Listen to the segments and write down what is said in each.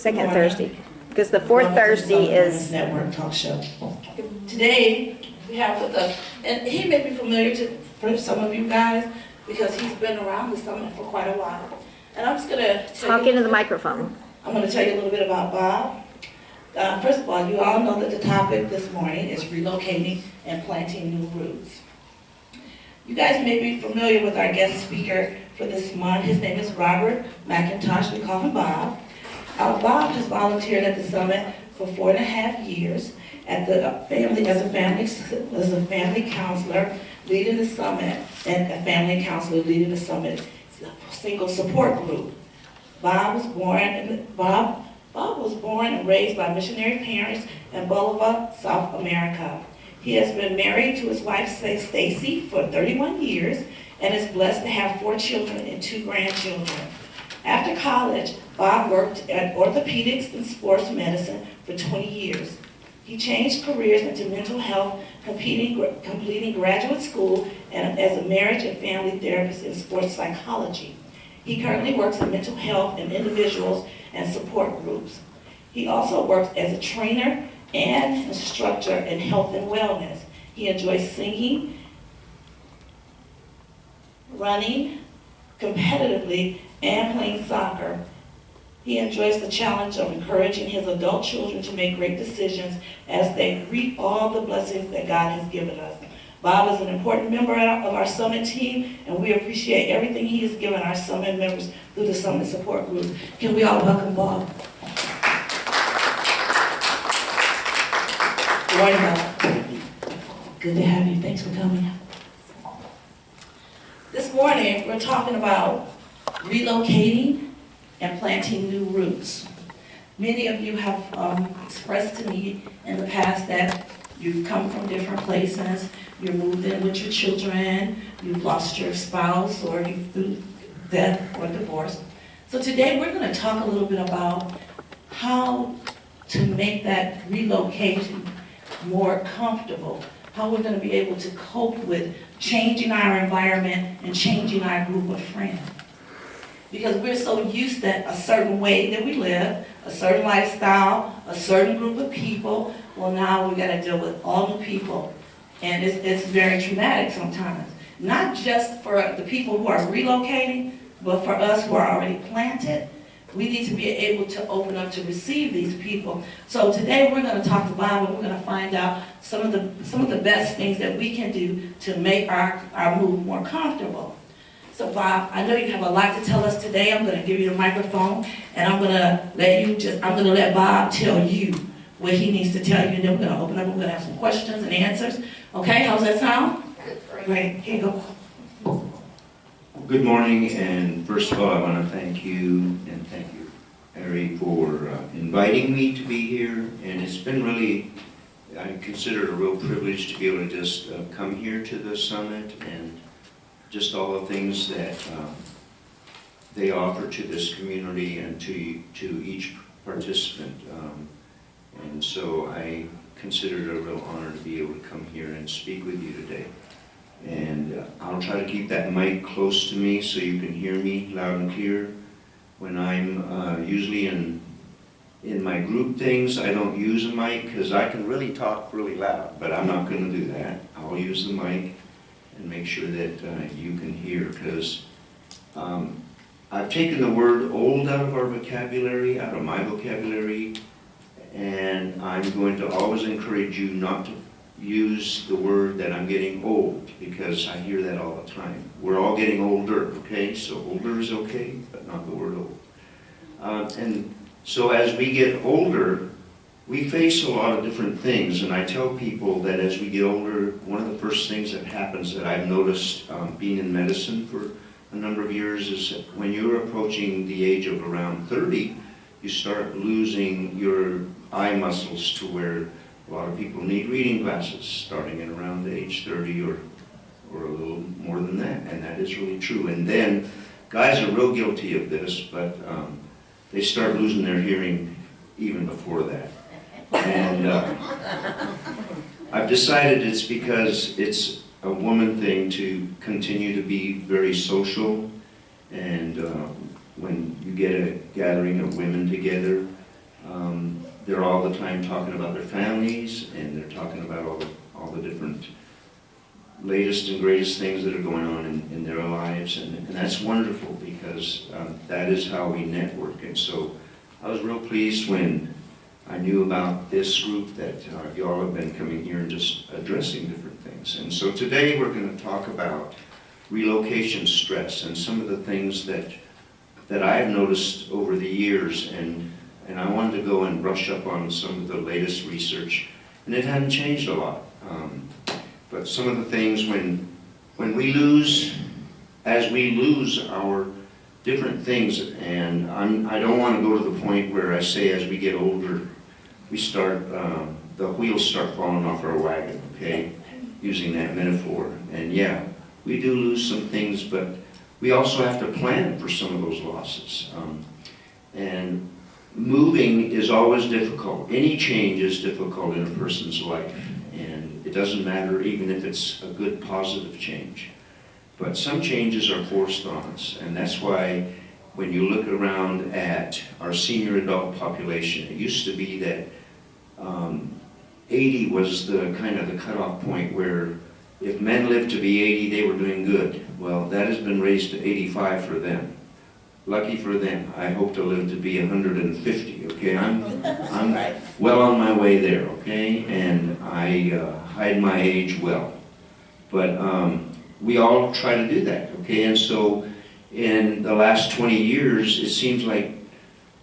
Second Thursday. Because the fourth Thursday is Network Talk Show. Today we have with us, and he may be familiar for some of you guys because he's been around the summit for quite a while. And I'm just going to talk into the microphone. I'm going to tell you a little bit about Bob. First of all, you all know that the topic this morning is relocating and planting new roots. You guys may be familiar with our guest speaker for this month. His name is Robert McIntosh. We call him Bob. Bob has volunteered at the summit for 4.5 years as a family counselor leading the summit, and a family counselor leading the summit single support group. Bob was born and raised by missionary parents in Bolivar, South America. He has been married to his wife, Stacy, for 31 years and is blessed to have 4 children and 2 grandchildren. After college, Bob worked at orthopedics and sports medicine for 20 years. He changed careers into mental health, completing graduate school and as a marriage and family therapist in sports psychology. He currently works in mental health and individuals and support groups. He also works as a trainer and instructor in health and wellness. He enjoys singing, running competitively, and playing soccer. He enjoys the challenge of encouraging his adult children to make great decisions as they reap all the blessings that God has given us. Bob is an important member of our Summit team, and we appreciate everything he has given our Summit members through the Summit Support Group. Can we all welcome Bob? Good morning, Bob. Good to have you. Thanks for coming. This morning, we're talking about relocating and planting new roots. Many of you have expressed to me in the past that you've come from different places, you moved in with your children, you've lost your spouse, or you through death or divorce. So today we're going to talk a little bit about how to make that relocation more comfortable, how we're going to be able to cope with changing our environment and changing our group of friends. Because we're so used to a certain way that we live, a certain lifestyle, a certain group of people. Well, now we got to deal with all new people. And it's very traumatic sometimes. Not just for the people who are relocating, but for us who are already planted. We need to be able to open up to receive these people. So today we're going to talk to Bob, and we're going to find out some of the best things that we can do to make our move more comfortable. So Bob, I know you have a lot to tell us today. I'm going to give you the microphone, and I'm going to let Bob tell you what he needs to tell you, and then we're going to open up. We're going to have some questions and answers. Okay, how's that sound? Great. Here you go. Good morning, and first of all, I want to thank you, and thank you, Harry, for inviting me to be here. And it's been really, I consider it a real privilege to be able to just come here to the summit and just all the things that they offer to this community and to each participant. And so I consider it a real honor to be able to come here and speak with you today. And I'll try to keep that mic close to me so you can hear me loud and clear. When I'm usually in my group things, I don't use a mic because I can really talk really loud, but I'm not going to do that. I'll use the mic and make sure that you can hear, because I've taken the word old out of our vocabulary, out of my vocabulary, and I'm going to always encourage you not to use the word that I'm getting old, because I hear that all the time. We're all getting older, okay? So older is okay, but not the word old. And so as we get older, we face a lot of different things, and I tell people that as we get older, one of the first things that happens that I've noticed being in medicine for a number of years is that when you're approaching the age of around 30, you start losing your eye muscles to where a lot of people need reading glasses starting at around age 30 or a little more than that, and that is really true. And then guys are real guilty of this, but they start losing their hearing even before that. And I've decided it's because it's a woman thing to continue to be very social, and when you get a gathering of women together, They're all the time talking about their families, and they're talking about all the different latest and greatest things that are going on in their lives, and that's wonderful because that is how we network. And so I was real pleased when I knew about this group that y'all have been coming here and just addressing different things. And so today we're going to talk about relocation stress and some of the things that I've noticed over the years, and I wanted to go and brush up on some of the latest research, and it hadn't changed a lot. But some of the things when we lose, as we lose our different things, and I don't want to go to the point where I say as we get older, we start, the wheels start falling off our wagon, okay, using that metaphor. And yeah, we do lose some things, but we also have to plan for some of those losses. And moving is always difficult. Any change is difficult in a person's life. And it doesn't matter even if it's a good, positive change. But some changes are forced on us. And that's why when you look around at our senior adult population, it used to be that 80 was the kind of the cutoff point where if men lived to be 80, they were doing good. Well, that has been raised to 85 for them. Lucky for them. I hope to live to be 150, okay? I'm well on my way there, okay? And I hide my age well. But we all try to do that, okay? And so in the last 20 years, it seems like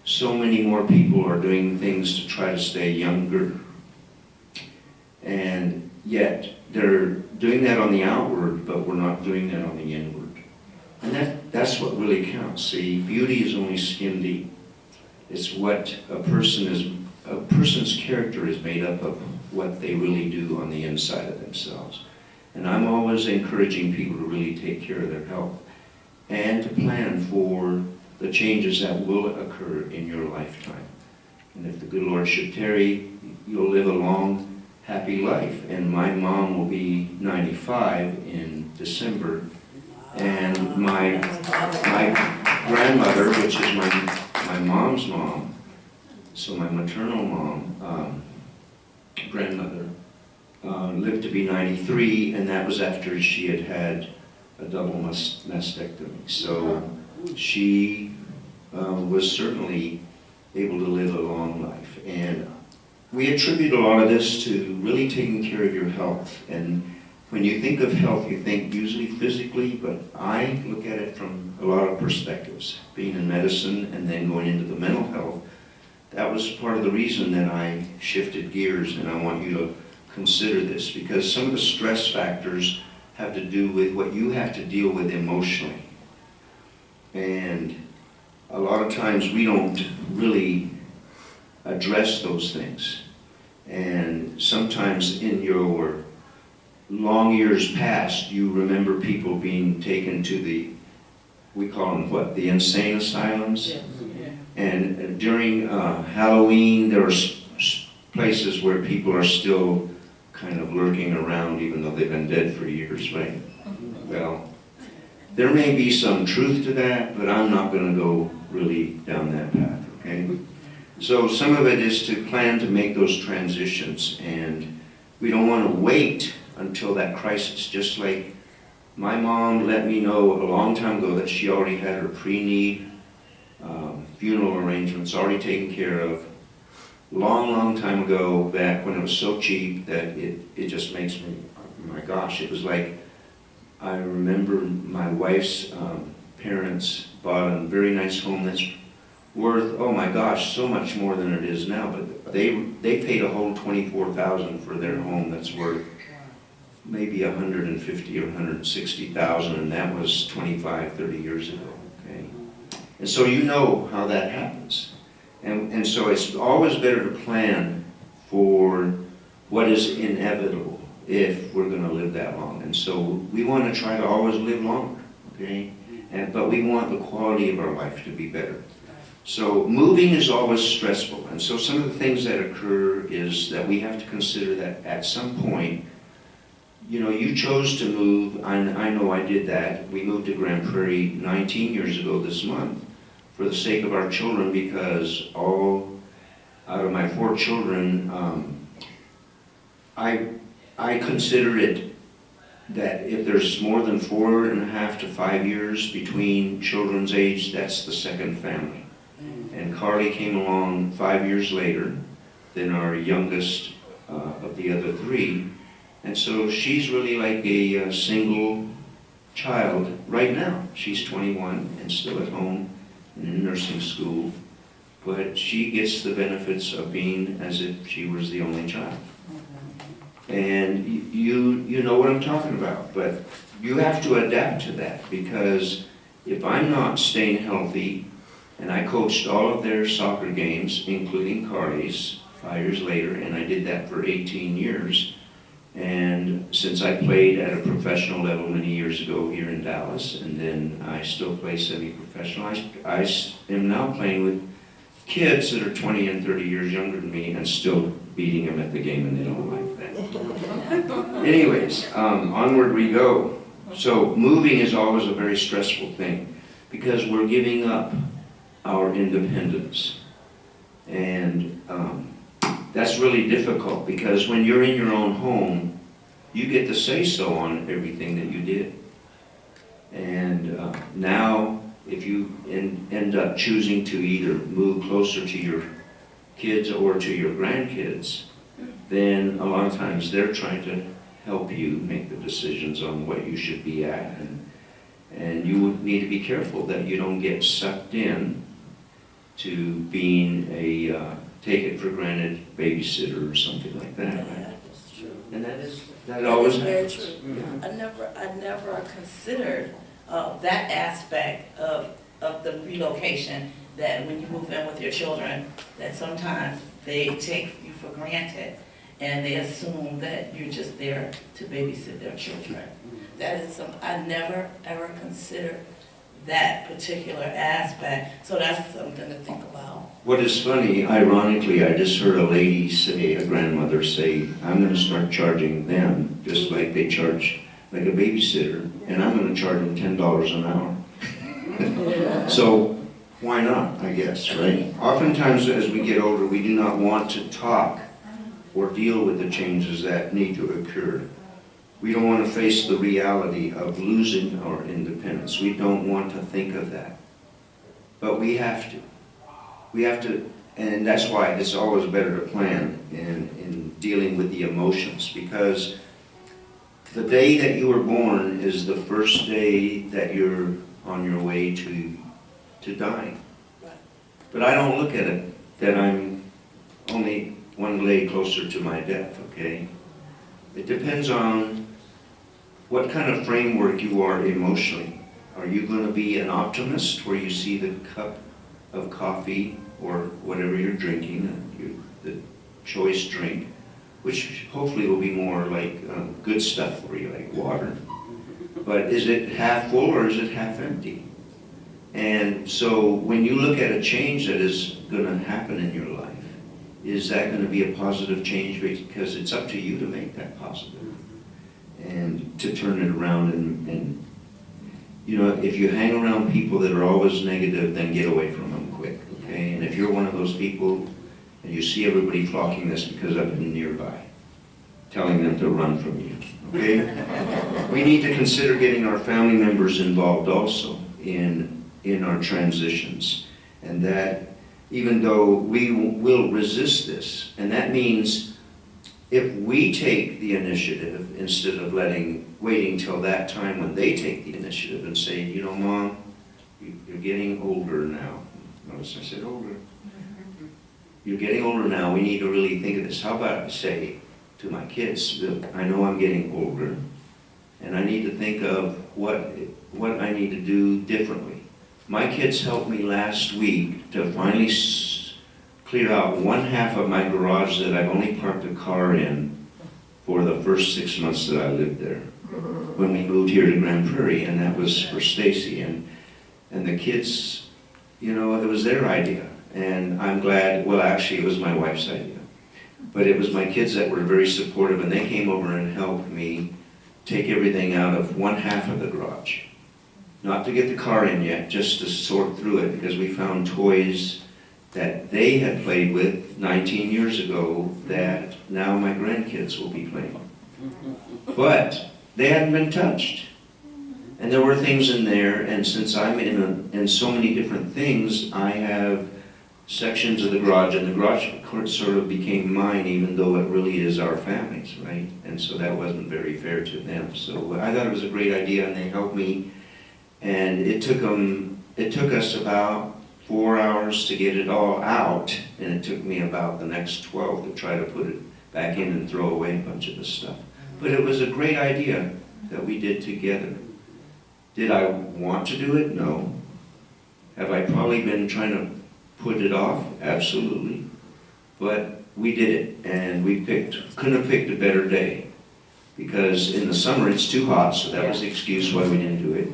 so many more people are doing things to try to stay younger. And yet, they're doing that on the outward, but we're not doing that on the inward. And that's what really counts. See, beauty is only skin deep. It's what a person's character is made up of what they really do on the inside of themselves. And I'm always encouraging people to really take care of their health and to plan for the changes that will occur in your lifetime. And if the good Lord should tarry, you'll live a long, happy life. And my mom will be 95 in December. And my grandmother, which is my mom's mom, so my maternal mom, grandmother, lived to be 93, and that was after she had had a double mastectomy. So she was certainly able to live a long life. And we attribute a lot of this to really taking care of your health. And when you think of health, you think usually physically, but I look at it from a lot of perspectives. Being in medicine and then going into the mental health, that was part of the reason that I shifted gears, and I want you to consider this, because some of the stress factors have to do with what you have to deal with emotionally. And a lot of times we don't really address those things. And sometimes in your long years past, you remember people being taken to the, we call them what, the insane asylums? Yes. And during Halloween, there are places where people are still kind of lurking around even though they've been dead for years, right? Well, there may be some truth to that, but I'm not going to go really down that path, okay? So some of it is to plan to make those transitions, and we don't want to wait until that crisis. Just like my mom let me know a long time ago that she already had her pre-need funeral arrangements already taken care of. Long time ago, back when it was so cheap that it just makes me, oh my gosh, it was like, I remember my wife's parents bought a very nice home that's worth, oh my gosh, so much more than it is now, but they paid a whole $24,000 for their home that's worth maybe $150,000 or $160,000, and that was 25, 30 years ago, okay? And so you know how that happens. And so it's always better to plan for what is inevitable if we're going to live that long. And so we want to try to always live longer, okay? But we want the quality of our life to be better. So moving is always stressful. And so some of the things that occur is that we have to consider that at some point, you know, you chose to move. I know I did that. We moved to Grand Prairie 19 years ago this month for the sake of our children, because all out of my 4 children, I consider it that if there's more than 4.5 to 5 years between children's age, that's the second family. And Carly came along 5 years later than our youngest of the other 3. And so she's really like a single child right now. She's 21 and still at home and in nursing school. But she gets the benefits of being as if she was the only child. And you know what I'm talking about, but you have to adapt to that, because if I'm not staying healthy, and I coached all of their soccer games, including Carly's, 5 years later, and I did that for 18 years. And since I played at a professional level many years ago here in Dallas, and then I still play semi-professional, I am now playing with kids that are 20 and 30 years younger than me and still beating them at the game, and they don't like that. Anyways, onward we go. So moving is always a very stressful thing, because we're giving up our independence. And that's really difficult, because when you're in your own home, you get to say so on everything that you did. And now, if you end up choosing to either move closer to your kids or to your grandkids, then a lot of times they're trying to help you make the decisions on what you should be at. And you need to be careful that you don't get sucked in to being a take it for granted babysitter or something like that. Yeah, that's true. And that always very happens. true. Yeah. I never considered that aspect of the relocation, that when you move in with your children, that sometimes they take you for granted and they assume that you're just there to babysit their children. That is something I never ever considered, that particular aspect. So that's something to think about. What is funny, ironically, I just heard a lady say, a grandmother say, I'm going to start charging them just like they charge like a babysitter, and I'm going to charge them $10 an hour. So why not, I guess, right? Oftentimes as we get older, we do not want to talk or deal with the changes that need to occur. We don't want to face the reality of losing our independence. We don't want to think of that. But we have to. We have to, and that's why it's always better to plan in dealing with the emotions, because the day that you were born is the first day that you're on your way to dying. But I don't look at it that I'm only one day closer to my death, okay? It depends on what kind of framework you are emotionally. Are you going to be an optimist where you see the cup of coffee or whatever you're drinking, the choice drink, which hopefully will be more like good stuff for you, like water. But is it half full or is it half empty? And so when you look at a change that is going to happen in your life, is that going to be a positive change? Because it's up to you to make that positive and to turn it around. And you know, if you hang around people that are always negative, then get away from them quick, okay? And if you're one of those people and you see everybody flocking this, because I've been nearby, telling them to run from you, okay? We need to consider getting our family members involved also in our transitions, and that even though we will resist this, and that means if we take the initiative instead of waiting till that time when they take the initiative and say, you know, Mom, you're getting older now. Notice I said older. You're getting older now, we need to really think of this. How about I say to my kids, I know I'm getting older, and I need to think of what I need to do differently. My kids helped me last week to finally clear out one half of my garage that I've only parked a car in for the first 6 months that I lived there, when we moved here to Grand Prairie, and that was for Stacy. And the kids, you know, it was their idea. And I'm glad, well actually it was my wife's idea. But it was my kids that were very supportive, and they came over and helped me take everything out of one half of the garage. Not to get the car in yet, just to sort through it, because we found toys that they had played with 19 years ago that now my grandkids will be playing. But they hadn't been touched. And there were things in there, and since I'm in so many different things, I have sections of the garage, and the garage sort of became mine, even though it really is our family's, right? And so that wasn't very fair to them. So I thought it was a great idea, and they helped me. And it took us about 4 hours to get it all out, and it took me about the next 12 to try to put it back in and throw away a bunch of the stuff. But it was a great idea that we did together. Did I want to do it? No. Have I probably been trying to put it off? Absolutely. But we did it, and we couldn't have picked a better day. Because in the summer it's too hot, so that was the excuse why we didn't do it.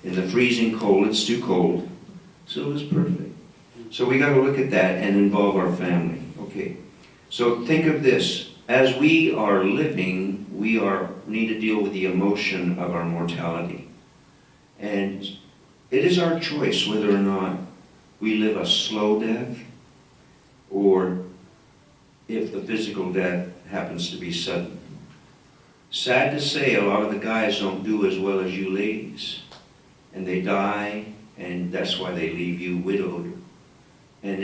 In the freezing cold, it's too cold. So it was perfect. So we got to look at that and involve our family. Okay. So think of this. As we are living, we need to deal with the emotion of our mortality. And it is our choice whether or not we live a slow death or if the physical death happens to be sudden. Sad to say, a lot of the guys don't do as well as you ladies. And they die, and that's why they leave you widowed. And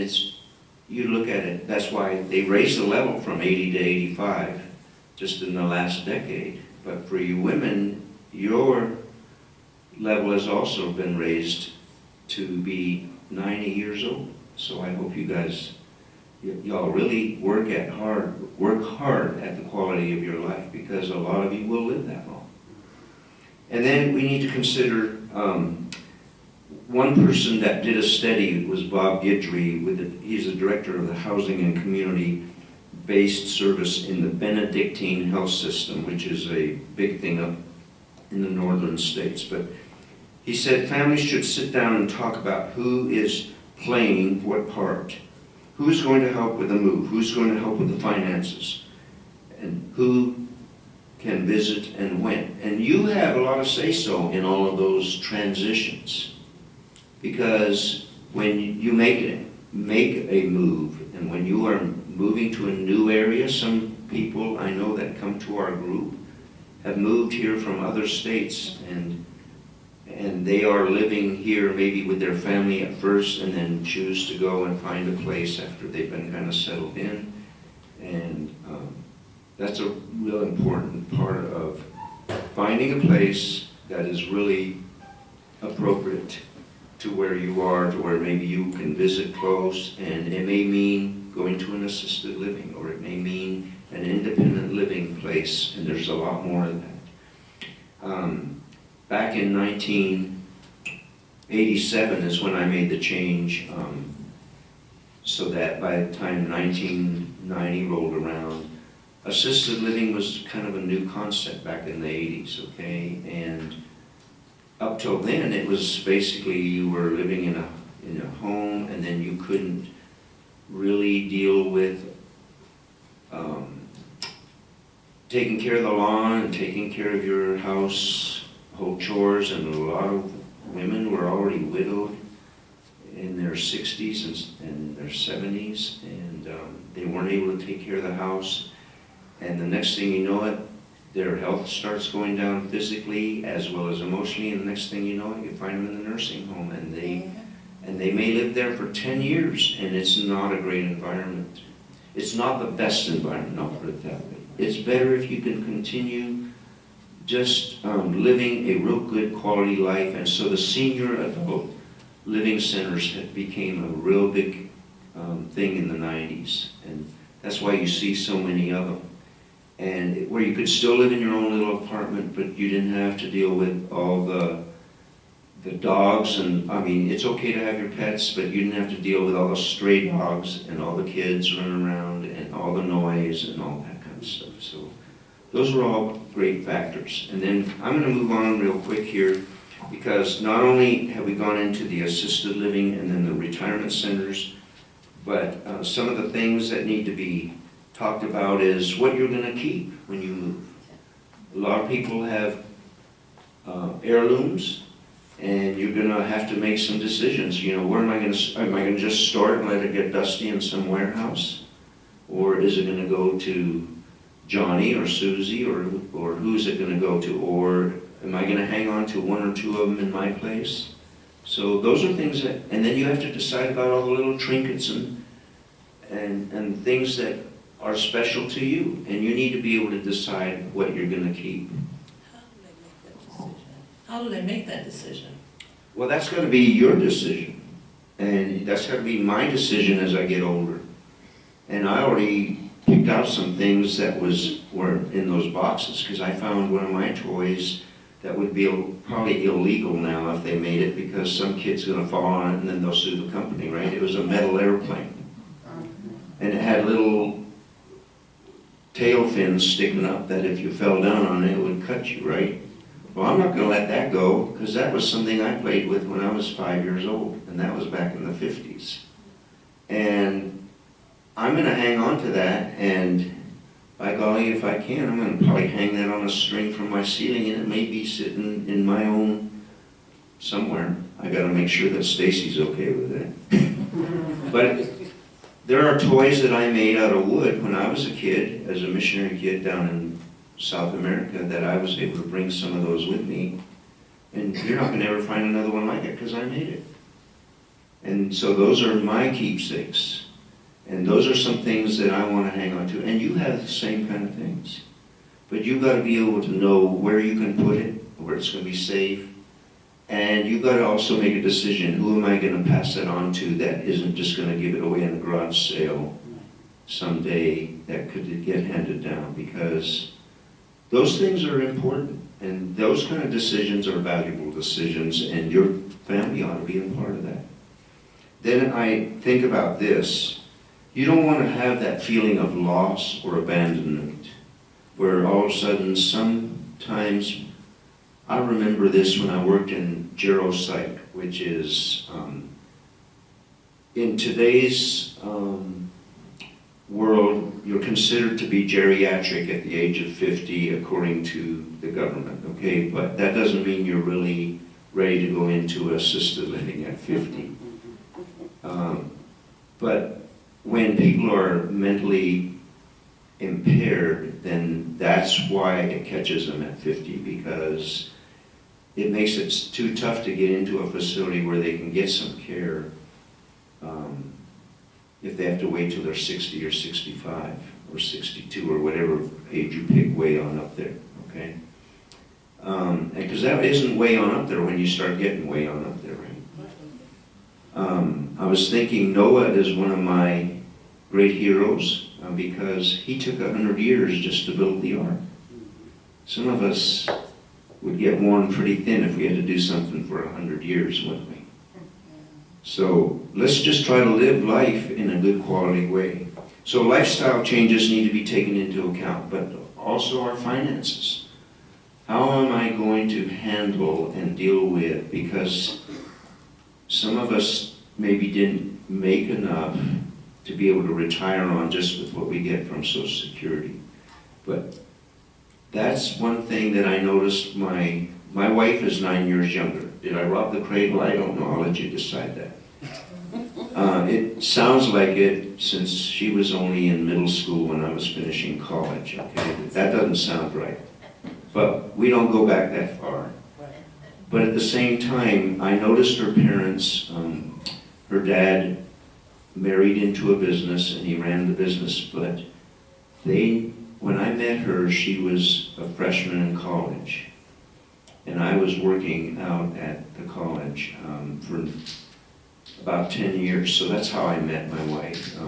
you look at it, that's why they raised the level from 80 to 85 just in the last decade. But for you women, your level has also been raised to be 90 years old. So I hope you guys, y'all really work hard at the quality of your life, because a lot of you will live that long. And then we need to consider, one person that did a study was Bob Guidry. He's the director of the Housing and Community-Based Service in the Benedictine Health System, which is a big thing up in the northern states. But he said families should sit down and talk about who is playing what part. Who's going to help with the move? Who's going to help with the finances? And who can visit and when? And you have a lot of say-so in all of those transitions. Because when you make a move, and when you are moving to a new area, some people I know that come to our group have moved here from other states, and they are living here maybe with their family at first, and then choose to go and find a place after they've been kind of settled in. And that's a real important part of finding a place that is really appropriate to where you are, to where maybe you can visit close, and it may mean going to an assisted living, or it may mean an independent living place, and there's a lot more of that. Back in 1987 is when I made the change, so that by the time 1990 rolled around, assisted living was kind of a new concept back in the 80s, okay? And up till then, it was basically you were living in a home, and then you couldn't really deal with taking care of the lawn and taking care of your household chores, and a lot of women were already widowed in their 60s and their 70s, and they weren't able to take care of the house. And the next thing you know it, their health starts going down physically as well as emotionally, and the next thing you know it, you find them in the nursing home, and they may live there for 10 years, and it's not a great environment. It's not the best environment, I'll put it that way. It's better if you can continue just living a real good quality life. And so the senior adult living centers became a real big thing in the 90s, and that's why you see so many of them. And where you could still live in your own little apartment, but you didn't have to deal with all the dogs, and I mean, it's okay to have your pets, but you didn't have to deal with all the stray dogs and all the kids running around and all the noise and all that kind of stuff. So those were all great factors. And then I'm going to move on real quick here, because not only have we gone into the assisted living and then the retirement centers, but some of the things that need to be talked about is what you're going to keep when you move. A lot of people have heirlooms, And you're gonna have to make some decisions. You know, where am I gonna just store it and let it get dusty in some warehouse? Or is it gonna go to Johnny or Susie, or who's it gonna go to? Or am I gonna hang on to one or two of them in my place? So those are things that, and then you have to decide about all the little trinkets and things that are special to you. And you need to be able to decide what you're gonna keep. How do they make that decision? Well, that's gotta be your decision. And that's gotta be my decision as I get older. And I already picked out some things that were in those boxes, because I found one of my toys that would be probably illegal now if they made it, because some kid's gonna fall on it and then they'll sue the company, right? It was a metal airplane. And it had little tail fins sticking up that if you fell down on it, it would cut you, right? Well, I'm not gonna let that go, because that was something I played with when I was 5 years old, and that was back in the 50s. And I'm gonna hang on to that, and by golly, if I can, I'm gonna probably hang that on a string from my ceiling, and it may be sitting in my own somewhere. I gotta make sure that Stacy's okay with it. But there are toys that I made out of wood when I was a kid, as a missionary kid down in South America, that I was able to bring some of those with me. And you're not gonna ever find another one like it, because I made it. And so those are my keepsakes. And those are some things that I want to hang on to. And you have the same kind of things. But you've got to be able to know where you can put it, where it's going to be safe. And you've got to also make a decision, who am I going to pass that on to that isn't just going to give it away in a garage sale someday that could get handed down, because those things are important. And those kind of decisions are valuable decisions, and your family ought to be a part of that. Then I think about this. You don't want to have that feeling of loss or abandonment, where all of a sudden, sometimes, I remember this when I worked in geropsych, which is, in today's world, you're considered to be geriatric at the age of 50, according to the government, okay? But that doesn't mean you're really ready to go into assisted living at 50. But when people are mentally impaired, then that's why it catches them at 50, because it makes it too tough to get into a facility where they can get some care if they have to wait till they're 60 or 65 or 62 or whatever age you pick way on up there, okay? Because that isn't way on up there when you start getting way on up there, right? I was thinking Noah is one of my great heroes because he took 100 years just to build the ark. Some of us would get worn pretty thin if we had to do something for 100 years, wouldn't we? So let's just try to live life in a good quality way. So lifestyle changes need to be taken into account, but also our finances. How am I going to handle and deal with, because some of us maybe didn't make enough to be able to retire on just with what we get from Social Security. But that's one thing that I noticed. My wife is 9 years younger. Did I rob the cradle? I don't know. I'll let you decide that. It sounds like it, since she was only in middle school when I was finishing college, okay? That doesn't sound right. But we don't go back that far. But at the same time, I noticed her parents, her dad married into a business and he ran the business, but when I met her, she was a freshman in college. And I was working out at the college for about 10 years, so that's how I met my wife.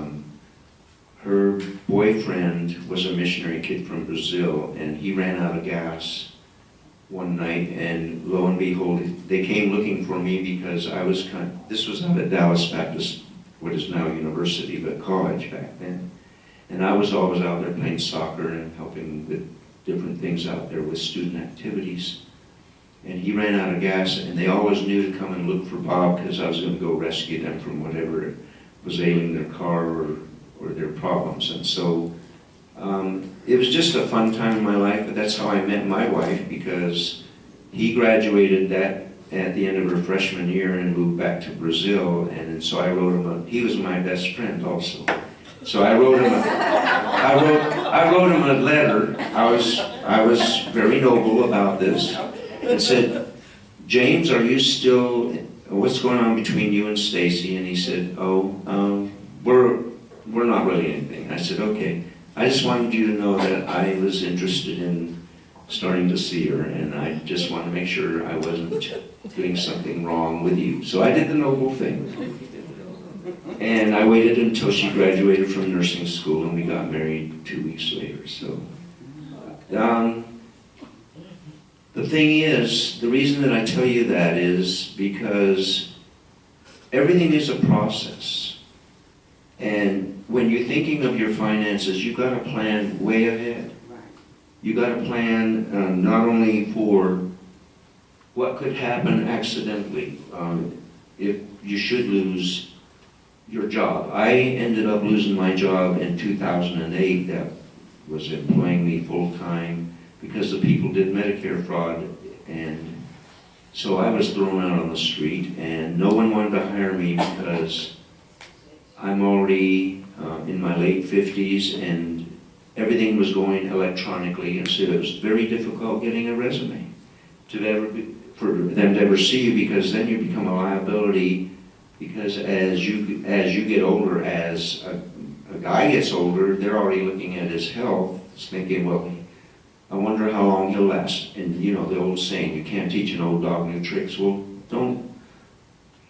Her boyfriend was a missionary kid from Brazil, and he ran out of gas one night, and lo and behold, they came looking for me because I was this was out at Dallas Baptist, what is now university, but college back then. And I was always out there playing soccer and helping with different things out there with student activities. And he ran out of gas, and they always knew to come and look for Bob because I was going to go rescue them from whatever was ailing their car or their problems. And so it was just a fun time in my life, but that's how I met my wife, because he graduated that at the end of her freshman year and moved back to Brazil, and so I wrote him he was my best friend also. So I wrote him I wrote him a letter. I was very noble about this, and said, James, are you still, what's going on between you and Stacy? And he said, oh, we're not really anything. I said, okay. I just wanted you to know that I was interested in starting to see her, and I just wanted to make sure I wasn't doing something wrong with you. So I did the noble thing. And I waited until she graduated from nursing school, and we got married 2 weeks later. So, the thing is, the reason that I tell you that is because everything is a process. And when you're thinking of your finances, you've got to plan way ahead. You've got to plan not only for what could happen accidentally, if you should lose your job. I ended up losing my job in 2008 that was employing me full-time because the people did Medicare fraud, and so I was thrown out on the street, and no one wanted to hire me because I'm already in my late 50s and everything was going electronically, and so it was very difficult getting a resume for them to ever see you, because then you become a liability. Because as you get older, as a guy gets older, they're already looking at his health, thinking, well, I wonder how long he'll last. And you know the old saying, you can't teach an old dog new tricks. Well, don't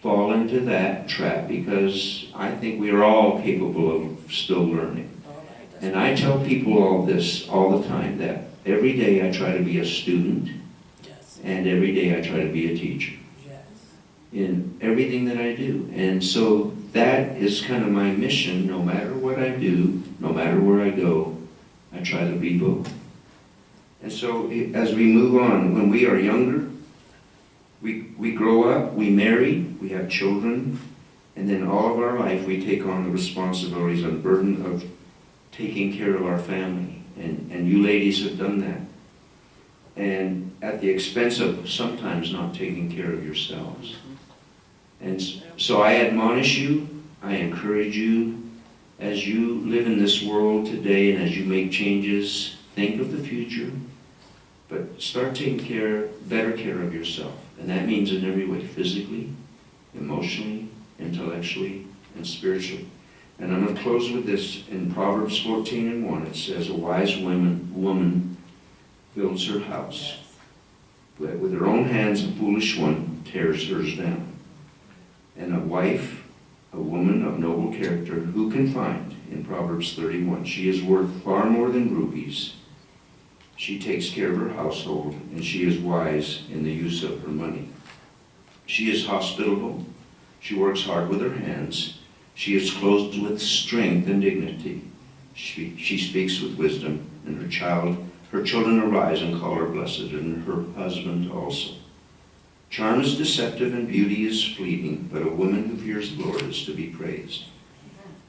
fall into that trap, because I think we are all capable of still learning. And I tell people all this all the time, that every day I try to be a student, and every day I try to be a teacher. In everything that I do. And so that is kind of my mission. No matter what I do, no matter where I go, I try to be both. And so as we move on, when we are younger, we grow up, we marry, we have children, and then all of our life we take on the responsibilities and burden of taking care of our family. And you ladies have done that. And at the expense of sometimes not taking care of yourselves. And so I admonish you, I encourage you, as you live in this world today and as you make changes, think of the future, but start taking better care of yourself. And that means in every way, physically, emotionally, intellectually, and spiritually. And I'm going to close with this. In Proverbs 14:1, it says, a wise woman builds her house, but with her own hands a foolish one tears hers down. And a wife, a woman of noble character, who can find? In Proverbs 31, she is worth far more than rubies. She takes care of her household, and she is wise in the use of her money. She is hospitable. She works hard with her hands. She is clothed with strength and dignity. She speaks with wisdom, and her children arise and call her blessed, and her husband also. Charm is deceptive and beauty is fleeting, but a woman who fears the Lord is to be praised.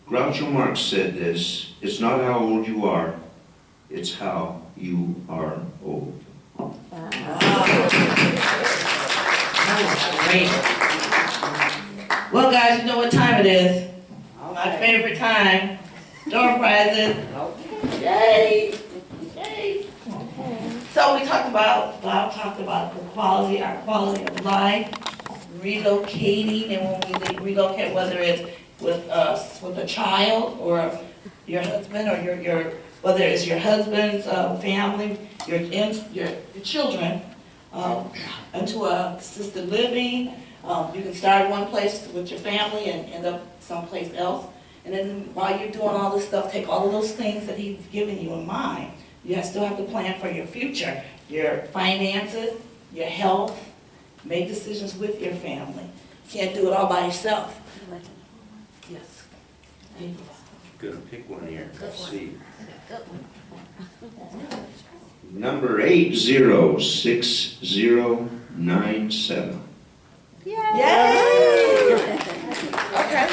Groucho Marx said this, it's not how old you are, it's how you are old. Great. Well, guys, you know what time it is. My favorite time. Door prizes. Yay! Yay! So we talked about, Bob talked about the quality, our quality of life, relocating, and when we relocate, whether it's with a child or your husband, or your whether it's your husband's family, your children, into a assisted living. You can start one place with your family and end up someplace else. And then while you're doing all this stuff, take all of those things that he's given you in mind. You still have to plan for your future, your finances, your health. Make decisions with your family. You can't do it all by yourself. Yes. Gonna pick one here. Let's see. Number 806097. Yay! Okay.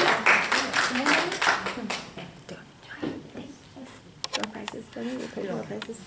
Door prizes.